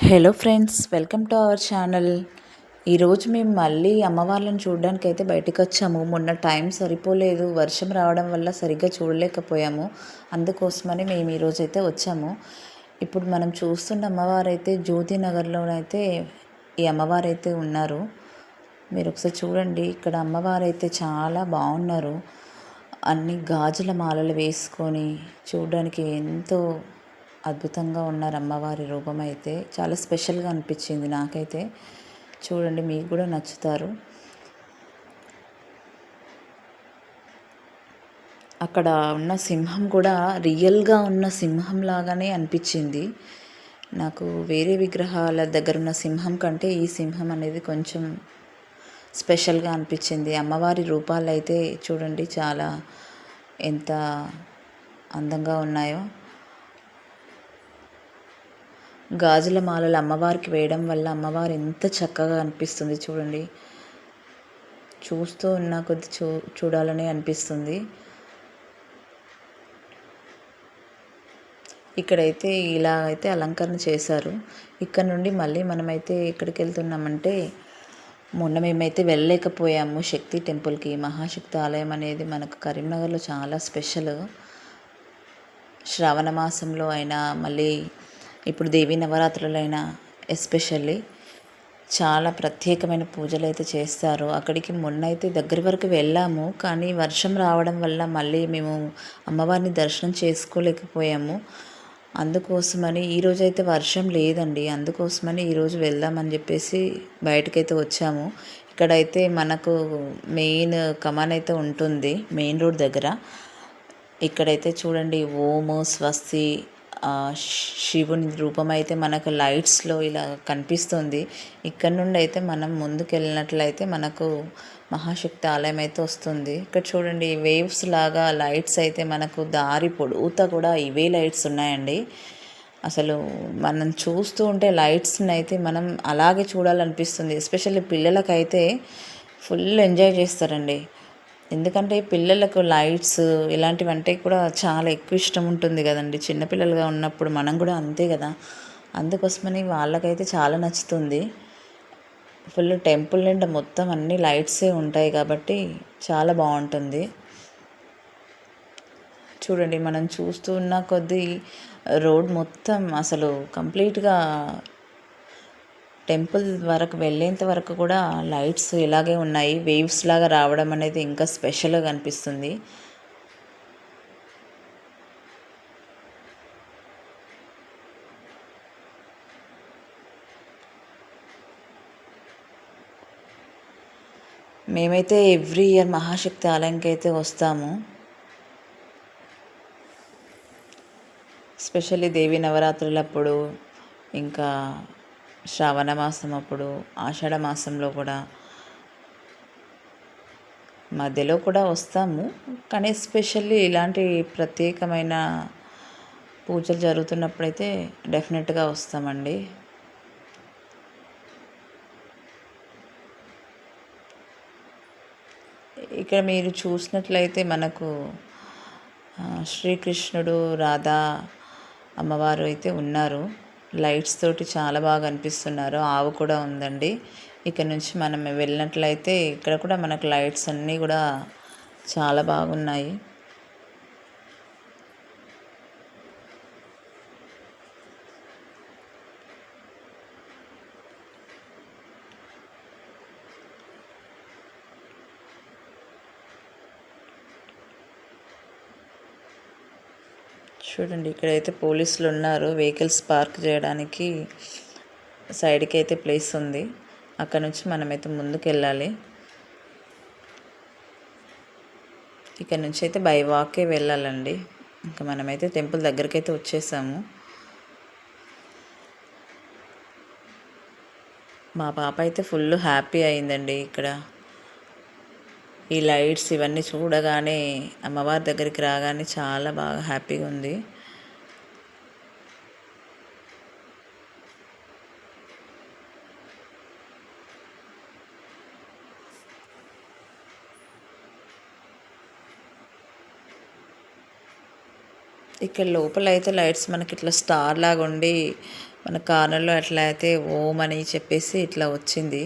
Hello friends, welcome to our channel. ఈరోజు మేము మళ్ళీ అమ్మవార్లను చూడడానికి అయితే బయటకు వచ్చాము. మొన్న టైం సరిపోలేదు, వర్షం రావడం వల్ల సరిగ్గా చూడలేకపోయాము. అందుకోసమని మేము ఈరోజు అయితే వచ్చాము. ఇప్పుడు మనం చూస్తున్న అమ్మవారైతే జ్యోతి నగర్లోనైతే ఈ అమ్మవారైతే ఉన్నారు. మీరు ఒకసారి చూడండి, ఇక్కడ అమ్మవారైతే చాలా బాగున్నారు. అన్ని గాజుల మాలలు వేసుకొని చూడడానికి ఎంతో అద్భుతంగా ఉన్నారు. అమ్మవారి రూపం అయితే చాలా స్పెషల్గా అనిపించింది నాకైతే. చూడండి, మీకు కూడా నచ్చుతారు. అక్కడ ఉన్న సింహం కూడా రియల్గా ఉన్న సింహం లాగానే అనిపించింది నాకు. వేరే విగ్రహాల దగ్గర ఉన్న సింహం కంటే ఈ సింహం అనేది కొంచెం స్పెషల్గా అనిపించింది. అమ్మవారి రూపాలు అయితే చూడండి, చాలా ఎంత అందంగా ఉన్నాయో. గాజుల మాలలు అమ్మవారికి వేయడం వల్ల అమ్మవారు ఎంత చక్కగా అనిపిస్తుంది చూడండి. చూస్తూ ఉన్న కొద్ది చూడాలని అనిపిస్తుంది. ఇక్కడైతే ఇలా అయితే అలంకరణ చేశారు. ఇక్కడ నుండి మళ్ళీ మనమైతే ఎక్కడికి వెళ్తున్నామంటే, మొన్న మేమైతే వెళ్ళలేకపోయాము శక్తి టెంపుల్కి. మహాశక్తి ఆలయం అనేది మనకు కరీంనగర్లో చాలా స్పెషల్. శ్రావణ మాసంలో అయినా, మళ్ళీ ఇప్పుడు దేవీ నవరాత్రులైనా ఎస్పెషల్లీ చాలా ప్రత్యేకమైన పూజలు అయితే చేస్తారు. అక్కడికి మొన్న అయితే దగ్గర వరకు వెళ్ళాము, కానీ వర్షం రావడం వల్ల మళ్ళీ మేము అమ్మవారిని దర్శనం చేసుకోలేకపోయాము. అందుకోసమని ఈరోజైతే వర్షం లేదండి, అందుకోసమని ఈరోజు వెళ్దామని చెప్పేసి బయటకైతే వచ్చాము. ఇక్కడైతే మనకు మెయిన్ కమాన్ అయితే ఉంటుంది, మెయిన్ రోడ్ దగ్గర. ఇక్కడైతే చూడండి, ఓము స్వస్తి శివుని రూపం అయితే మనకు లైట్స్లో ఇలా కనిపిస్తుంది. ఇక్కడ నుండి అయితే మనం ముందుకు వెళ్ళినట్లయితే మనకు మహాశక్తి ఆలయం అయితే వస్తుంది. ఇక్కడ చూడండి, వేవ్స్ లాగా లైట్స్ అయితే మనకు దారి పొడవుతా కూడా ఇవే లైట్స్ ఉన్నాయండి. అసలు మనం చూస్తూ ఉంటే లైట్స్ని అయితే మనం అలాగే చూడాలనిపిస్తుంది. ఎస్పెషల్లీ పిల్లలకైతే ఫుల్ ఎంజాయ్ చేస్తారండి. ఎందుకంటే పిల్లలకు లైట్స్ ఇలాంటివి అంటే కూడా చాలా ఎక్కువ ఇష్టం ఉంటుంది కదండి. చిన్నపిల్లలుగా ఉన్నప్పుడు మనం కూడా అంతే కదా. అందుకోసమని వాళ్ళకైతే చాలా నచ్చుతుంది. ఫుల్ టెంపుల్ నిండా మొత్తం అన్ని లైట్సే ఉంటాయి కాబట్టి చాలా బాగుంటుంది. చూడండి, మనం చూస్తూ ఉన్న కొద్దీ రోడ్ మొత్తం అసలు కంప్లీట్గా టెంపుల్ వరకు వెళ్ళేంత వరకు కూడా లైట్స్ ఇలాగే ఉన్నాయి. వేవ్స్ లాగా రావడం అనేది ఇంకా స్పెషల్గా అనిపిస్తుంది. మేమైతే ఎవ్రీ ఇయర్ మహాశక్తి ఆలయంకి అయితే వస్తాము. స్పెషల్లీ దేవి నవరాత్రులప్పుడు, ఇంకా శ్రావణ మాసం అప్పుడు, ఆషాఢ మాసంలో కూడా, మధ్యలో కూడా వస్తాము. కానీ ఎస్పెషల్లీ ఇలాంటి ప్రత్యేకమైన పూజలు జరుగుతున్నప్పుడైతే డెఫినెట్గా వస్తామండి. ఇక్కడ మీరు చూసినట్లయితే మనకు శ్రీకృష్ణుడు, రాధా అమ్మవారు అయితే ఉన్నారు. లైట్స్ తోటి చాలా బాగా అనిపిస్తున్నారు. ఆవు కూడా ఉందండి. ఇక్కడ నుంచి మనం వెళ్ళినట్లయితే ఇక్కడ కూడా మనకు లైట్స్ అన్నీ కూడా చాలా బాగున్నాయి. చూడండి, ఇక్కడైతే పోలీసులు ఉన్నారు. వెహికల్స్ పార్క్ చేయడానికి సైడ్కి అయితే ప్లేస్ ఉంది. అక్కడ నుంచి మనమైతే ముందుకు వెళ్ళాలి. ఇక్కడ నుంచి అయితే బై వాకే వెళ్ళాలండి. ఇంకా మనమైతే టెంపుల్ దగ్గరికి అయితే వచ్చేసాము. మా పాప అయితే ఫుల్ హ్యాపీ అయిందండి. ఇక్కడ ఈ లైట్స్ ఇవన్నీ చూడగానే, అమ్మవారి దగ్గరికి రాగానే చాలా బాగా హ్యాపీగా ఉంది. ఇక్కడ లోపల అయితే లైట్స్ మనకి ఇట్లా స్టార్ లాగా ఉండి మన కార్నర్లో అట్లా అయితే ఓం అని చెప్పేసి ఇట్లా వచ్చింది.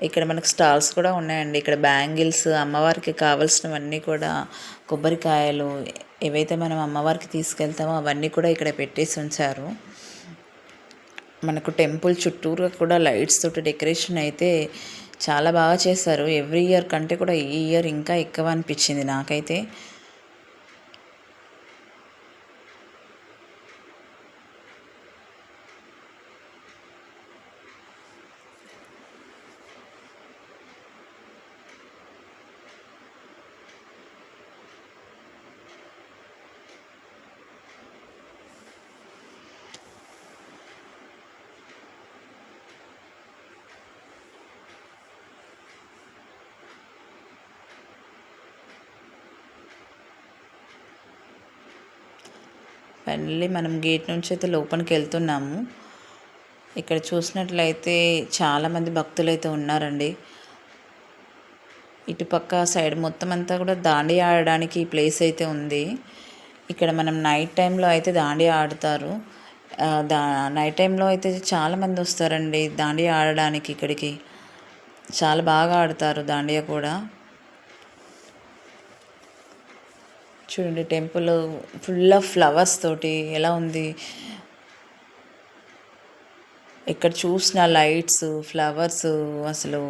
ఇక్కడ మనకు స్టాల్స్ కూడా ఉన్నాయండి. ఇక్కడ బ్యాంగిల్స్, అమ్మవారికి కావాల్సినవన్నీ కూడా, కొబ్బరికాయలు ఏవైతే మనం అమ్మవారికి తీసుకెళ్తామో అవన్నీ కూడా ఇక్కడ పెట్టేసి ఉంచారు. మనకు టెంపుల్ చుట్టూరు కూడా లైట్స్ తోటి డెకరేషన్ అయితే చాలా బాగా చేశారు. ఎవ్రీ ఇయర్ కంటే కూడా ఈ ఇయర్ ఇంకా ఎక్కువ అనిపించింది నాకైతే. ఫైనల్లీ మనం గేట్ నుంచి అయితే లోపలికి వెళ్తున్నాము. ఇక్కడ చూసినట్లయితే చాలామంది భక్తులు అయితే ఉన్నారండి. ఇటుపక్క సైడ్ మొత్తం అంతా కూడా దాండియా ఆడడానికి ఈ ప్లేస్ అయితే ఉంది. ఇక్కడ మనం నైట్ టైంలో అయితే దాండియా ఆడతారు. నైట్ టైంలో అయితే చాలామంది వస్తారండి దాండియా ఆడడానికి ఇక్కడికి. చాలా బాగా ఆడతారు దాండియా కూడా. చూడండి టెంపుల్ ఫుల్ ఆఫ్ ఫ్లవర్స్ తోటి ఎలా ఉంది. ఇక్కడ చూసిన లైట్స్, ఫ్లవర్స్ అసలు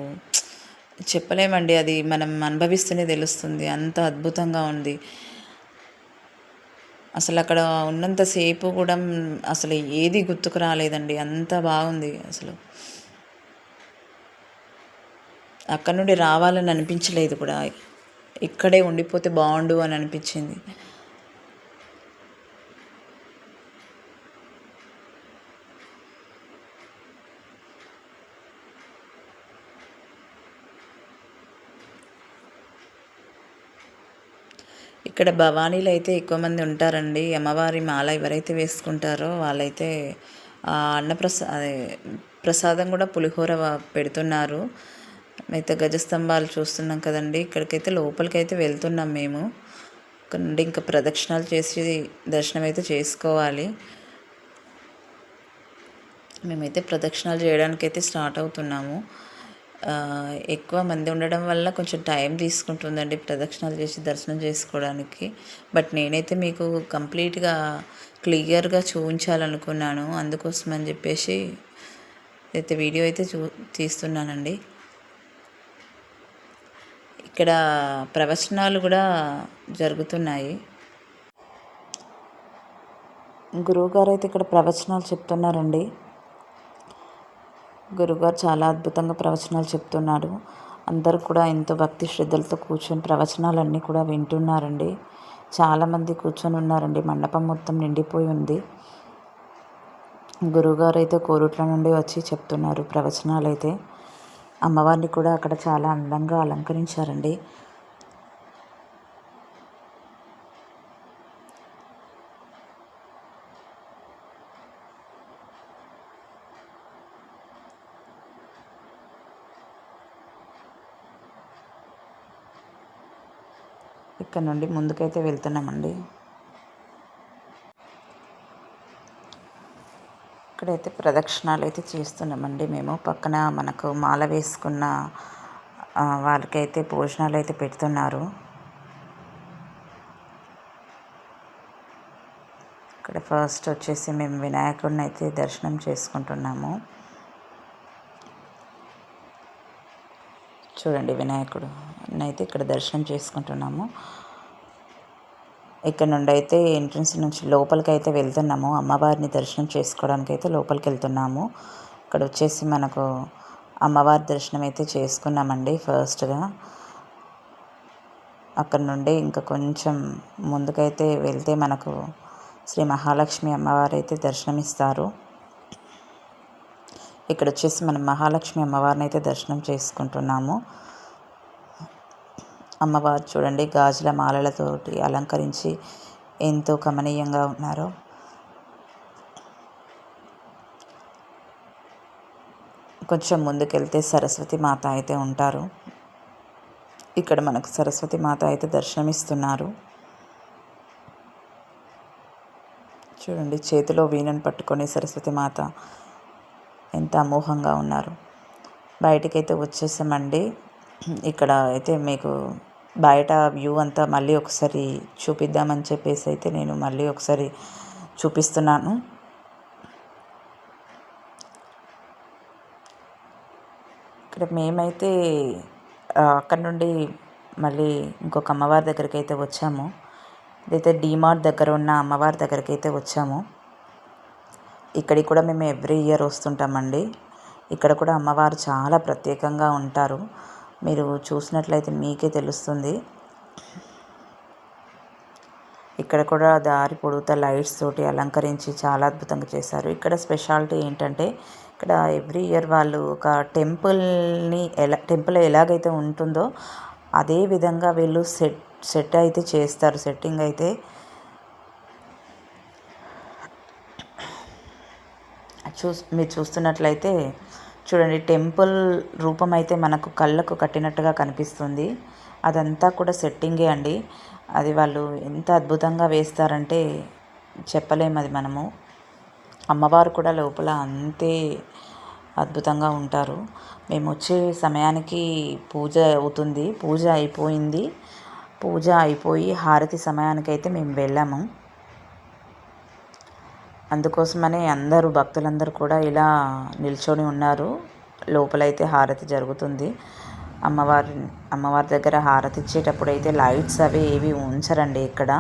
చెప్పలేమండి. అది మనం అనుభవిస్తూనే తెలుస్తుంది. అంత అద్భుతంగా ఉంది. అసలు అక్కడ ఉన్నంతసేపు కూడా అసలు ఏది గుర్తుకు రాలేదండి. అంత బాగుంది అసలు. అక్కడ నుండి రావాలని అనిపించలేదు కూడా. ఇక్కడే ఉండిపోతే బాగుండు అని అనిపించింది. ఇక్కడ భవానీలు అయితే ఎక్కువ మంది ఉంటారండి. అమ్మవారి మాల ఎవరైతే వేసుకుంటారో వాళ్ళైతే అదే ప్రసాదం కూడా పులిహోర పెడుతున్నారు. అయితే గజస్తంభాలు చూస్తున్నాం కదండి. ఇక్కడికైతే లోపలికైతే వెళ్తున్నాం మేము. ఇక్కడ నుండి ఇంకా ప్రదక్షిణాలు చేసి దర్శనం అయితే చేసుకోవాలి. మేమైతే ప్రదక్షిణాలు చేయడానికైతే స్టార్ట్ అవుతున్నాము. ఎక్కువ మంది ఉండడం వల్ల కొంచెం టైం తీసుకుంటుందండి ప్రదక్షిణాలు చేసి దర్శనం చేసుకోవడానికి. బట్ నేనైతే మీకు కంప్లీట్గా క్లియర్గా చూపించాలనుకున్నాను. అందుకోసం అని చెప్పేసి అయితే వీడియో అయితే తీస్తున్నానండి. ఇక్కడ ప్రవచనాలు కూడా జరుగుతున్నాయి. గురువుగారు అయితే ఇక్కడ ప్రవచనాలు చెప్తున్నారండి. గురుగారు చాలా అద్భుతంగా ప్రవచనాలు చెప్తున్నారు. అందరూ కూడా ఎంతో భక్తి శ్రద్ధలతో కూర్చొని ప్రవచనాలన్నీ కూడా వింటున్నారండి. చాలామంది కూర్చొని ఉన్నారండి. మండపం మొత్తం నిండిపోయి ఉంది. గురువుగారు అయితే కోరుట్ల నుండి వచ్చి చెప్తున్నారు ప్రవచనాలు అయితే. అమ్మవారిని కూడా అక్కడ చాలా అందంగా అలంకరించారండి. ఇక్కడ నుండి ముందుకైతే వెళ్తున్నామండి. ఇక్కడైతే ప్రదక్షిణాలు అయితే చేస్తున్నామండి మేము. పక్కన మనకు మాల వేసుకున్న వాళ్ళకైతే భోజనాలు అయితే పెడుతున్నారు. ఇక్కడ ఫస్ట్ వచ్చేసి మేము వినాయకుడిని అయితే దర్శనం చేసుకుంటున్నాము. చూడండి వినాయకుడు అయితే ఇక్కడ దర్శనం చేసుకుంటున్నాము. ఇక్కడ నుండి అయితే ఎంట్రన్స్ నుంచి లోపలికి అయితే వెళ్తున్నాము. అమ్మవారిని దర్శనం చేసుకోవడానికి అయితే లోపలికి వెళ్తున్నాము. ఇక్కడ వచ్చేసి మనకు అమ్మవారి దర్శనం అయితే చేసుకున్నామండి ఫస్ట్గా. అక్కడ నుండి ఇంకా కొంచెం ముందుకైతే వెళ్తే మనకు శ్రీ మహాలక్ష్మి అమ్మవారు అయితే దర్శనమిస్తారు. ఇక్కడ వచ్చేసి మనం మహాలక్ష్మి అమ్మవారిని అయితే దర్శనం చేసుకుంటున్నాము. అమ్మవారు చూడండి గాజుల మాలలతోటి అలంకరించి ఎంతో కమనీయంగా ఉన్నారు. కొంచెం ముందుకెళ్తే సరస్వతి మాత అయితే ఉంటారు. ఇక్కడ మనకు సరస్వతి మాత అయితే దర్శనమిస్తున్నారు. చూడండి, చేతిలో వీణను పట్టుకొని సరస్వతి మాత ఎంత అమోఘంగా ఉన్నారు. బయటికైతే వచ్చేసామండి. ఇక్కడ అయితే మీకు బయట వ్యూ అంతా మళ్ళీ ఒకసారి చూపిద్దామని చెప్పేసి అయితే నేను మళ్ళీ ఒకసారి చూపిస్తున్నాను. ఇక్కడ మేమైతే అక్కడ నుండి మళ్ళీ ఇంకొక అమ్మవారి దగ్గరికి అయితే వచ్చాము. ఇదైతే డీమార్ట్ దగ్గర ఉన్న అమ్మవారి దగ్గరికి అయితే వచ్చాము. ఇక్కడికి కూడా మేము ఎవ్రీ ఇయర్ వస్తుంటామండి. ఇక్కడ కూడా అమ్మవారు చాలా ప్రత్యేకంగా ఉంటారు. మీరు చూసినట్లయితే మీకే తెలుస్తుంది. ఇక్కడ కూడా దారి పొడవుతా లైట్స్ తోటి అలంకరించి చాలా అద్భుతంగా చేశారు. ఇక్కడ స్పెషాలిటీ ఏంటంటే, ఇక్కడ ఎవ్రీ ఇయర్ వాళ్ళు ఒక టెంపుల్ ఎలాగైతే ఉంటుందో అదే విధంగా వీళ్ళు సెట్ అయితే చేస్తారు. సెట్టింగ్ అయితే మీరు చూస్తున్నట్లయితే చూడండి, టెంపుల్ రూపం అయితే మనకు కళ్ళకు కట్టినట్టుగా కనిపిస్తుంది. అదంతా కూడా సెట్టింగే అండి. అది వాళ్ళు ఎంత అద్భుతంగా వేస్తారంటే చెప్పలేము. అది మనము అమ్మవారు కూడా లోపల అంతే అద్భుతంగా ఉంటారు. మేము వచ్చే సమయానికి పూజ అవుతుంది. పూజ అయిపోయి హారతి సమయానికైతే మేము వెళ్ళాము. అందుకోసమనే అందరూ భక్తులందరూ కూడా ఇలా నిల్చొని ఉన్నారు. లోపలైతే హారతి జరుగుతుంది. అమ్మవారి దగ్గర హారతి ఇచ్చేటప్పుడు అయితే లైట్స్ అవి ఏవి ఉంచరండి ఇక్కడ.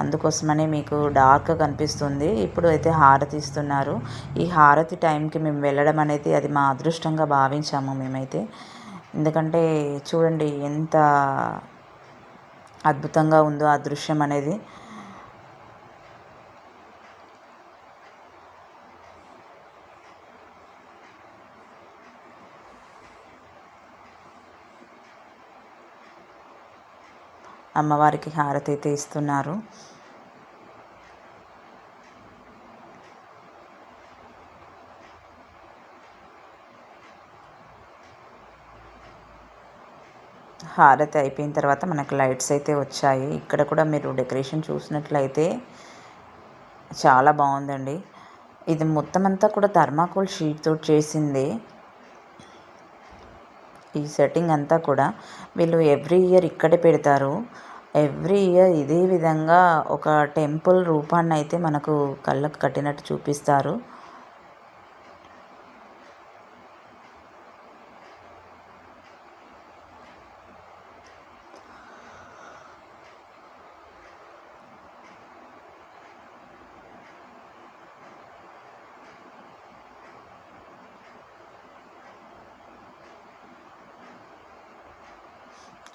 అందుకోసమనే మీకు డార్క్ కనిపిస్తుంది. ఇప్పుడు అయితే హారతి ఇస్తున్నారు. ఈ హారతి టైంకి మేము వెళ్ళడం అనేది అది మా అదృష్టంగా భావించాము మేమైతే. ఎందుకంటే చూడండి ఎంత అద్భుతంగా ఉందో ఆ దృశ్యం అనేది. అమ్మవారికి హారతి అయితే ఇస్తున్నారు. హారతి అయిపోయిన తర్వాత మనకు లైట్స్ అయితే వచ్చాయి. ఇక్కడ కూడా మీరు డెకరేషన్ చూసినట్లయితే చాలా బాగుందండి. ఇది మొత్తం అంతా కూడా థర్మాకోల్ షీట్తో చేసింది. ఈ సెట్టింగ్ అంతా కూడా వీళ్ళు ఎవ్రీ ఇయర్ ఇక్కడే పెడతారు. ఎవ్రీ ఇయర్ ఇదే విధంగా ఒక టెంపుల్ రూపాన్ని అయితే మనకు కళ్ళకు కట్టినట్టు చూపిస్తారు.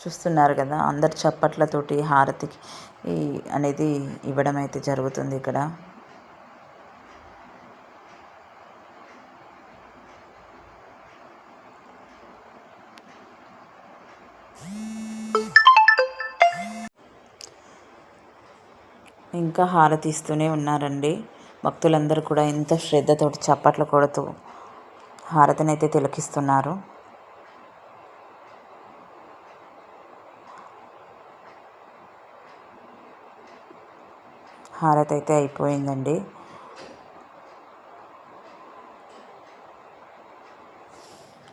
చూస్తున్నారు కదా, అందరు చప్పట్లతోటి హారతికి అనేది ఇవ్వడం అయితే జరుగుతుంది ఇక్కడ. ఇంకా హారతి ఇస్తూనే ఉన్నారండి. భక్తులందరూ కూడా ఎంత శ్రద్ధతోటి చప్పట్లు కొడుతూ హారతిని అయితే తిలకిస్తున్నారు. హారతి అయితే అయిపోయిందండి.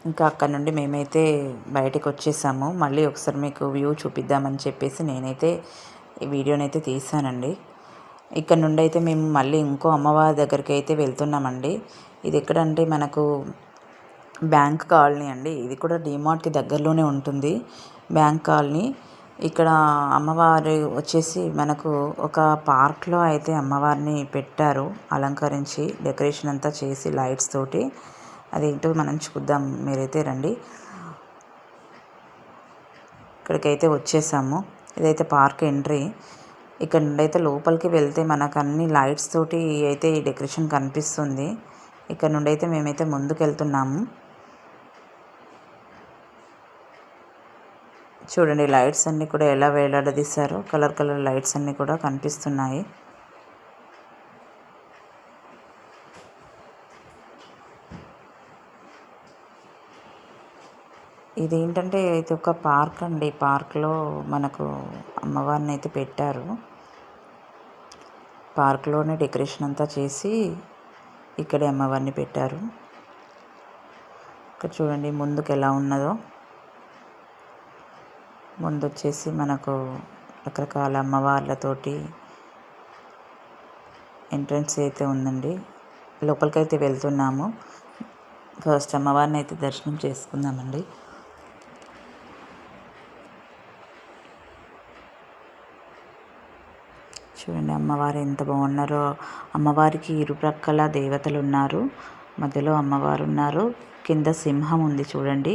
ఇంకా అక్కడ నుండి మేమైతే బయటకు వచ్చేసాము. మళ్ళీ ఒకసారి మీకు వ్యూ చూపిద్దామని చెప్పేసి నేనైతే ఈ వీడియోనైతే తీసానండి. ఇక్కడ నుండి అయితే మేము మళ్ళీ ఇంకో అమ్మవారి దగ్గరికి అయితే వెళ్తున్నామండి. ఇది ఎక్కడంటే మనకు బ్యాంక్ కాలనీ అండి. ఇది కూడా డీమార్ట్కి దగ్గరలోనే ఉంటుంది, బ్యాంక్ కాలనీ. ఇక్కడ అమ్మవారు వచ్చేసి మనకు ఒక పార్క్లో అయితే అమ్మవారిని పెట్టారు, అలంకరించి డెకరేషన్ అంతా చేసి లైట్స్ తోటి. అదేంటో మనం చూద్దాం, మీరైతే రండి. ఇక్కడికైతే వచ్చేసాము. ఇదైతే పార్క్ ఎంట్రీ. ఇక్కడ నుండి అయితే లోపలికి వెళ్తే మనకు అన్ని లైట్స్ తోటి అయితే ఈ డెకరేషన్ కనిపిస్తుంది. ఇక్కడ నుండి అయితే మేమైతే ముందుకు వెళ్తున్నాము. చూడండి, లైట్స్ అన్నీ కూడా ఎలా వేలాడదీశారో, కలర్ కలర్ లైట్స్ అన్నీ కూడా కనిపిస్తున్నాయి. ఇదేంటంటే ఇది ఒక పార్క్ అండి. పార్క్లో మనకు అమ్మవారిని అయితే పెట్టారు. పార్క్లోనే డెకరేషన్ అంతా చేసి ఇక్కడే అమ్మవారిని పెట్టారు. ఇక్కడ చూడండి ముందుకు ఎలా ఉన్నదో. ముందు వచ్చేసి మనకు రకరకాల అమ్మవార్లతోటి ఎంట్రన్స్ అయితే ఉందండి. లోపలికైతే వెళ్తున్నాము. ఫస్ట్ అమ్మవారిని అయితే దర్శనం చేసుకుందామండి. చూడండి అమ్మవారు ఎంత బాగున్నారో. అమ్మవారికి ఇరుప్రక్కల దేవతలు ఉన్నారు, మధ్యలో అమ్మవారు ఉన్నారు, కింద సింహం ఉంది చూడండి.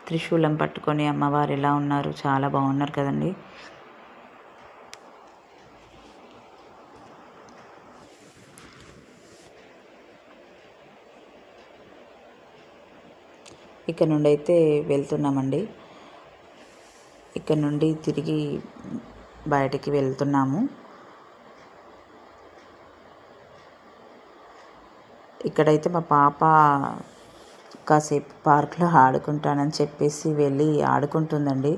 త్రిశూలం పట్టుకొని అమ్మవారు ఎలా ఉన్నారు, చాలా బాగున్నారు కదండి. ఇక్కడ నుండి అయితే వెళ్తున్నామండి. ఇక్కడ నుండి తిరిగి బయటికి వెళ్తున్నాము. ఇక్కడైతే మా పాప కాసేపు పార్క్లో ఆడుకుంటానని చెప్పేసి వెళ్ళి ఆడుకుంటుందండి.